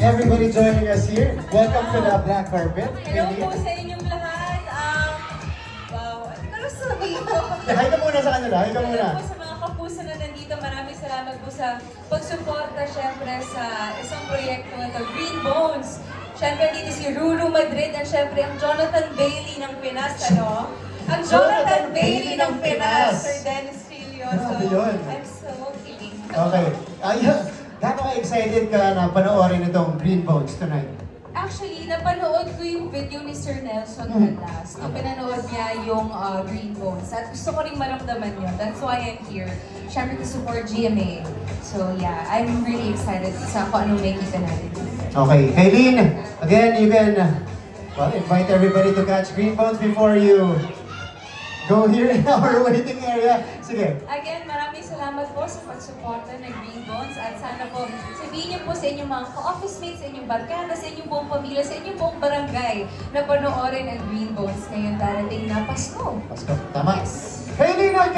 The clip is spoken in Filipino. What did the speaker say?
everybody joining us here. Welcome to the black carpet. Hello po sa inyong lahat. Wow, ano sabihin ko? Hi ka muna sa kanila, hi ka muna. Hello po sa mga kapuso na nandito. Maraming salamat po sa pagsuporta syempre sa isang proyekto na ito, Green Bones. Syempre dito si Ruru Madrid at syempre ang Jonathan Bailey ng Pinas, ano? Ang Jonathan Bailey ng Pinas, Sir Dennis Filioso. Grabe yun. I'm so kidding. Okay. Ayun. Gano'ng excited ka na panoorin itong Green Bones tonight? Actually, napanood ko yung video ni Sir Nelson Canlas. Nung pinanood niya yung Green Bones. At gusto ko rin maramdaman yun. That's why I'm here. Siyempre to support GMA. So yeah, I'm really excited sa kung anong makikita natin. Okay. Kaylin, again, you can invite everybody to catch Green Bones before you go here in our waiting area. Sige. Again, maraming salamat po sa pagsuporta ng Green Bones at sana po sabihin niyo po sa inyong mga ka-office mates, sa inyong barkada, sa inyong buong pamilya, sa inyong buong barangay na panoorin ang Green Bones ngayong darating na Pasko. Pasko. Tama. Yes.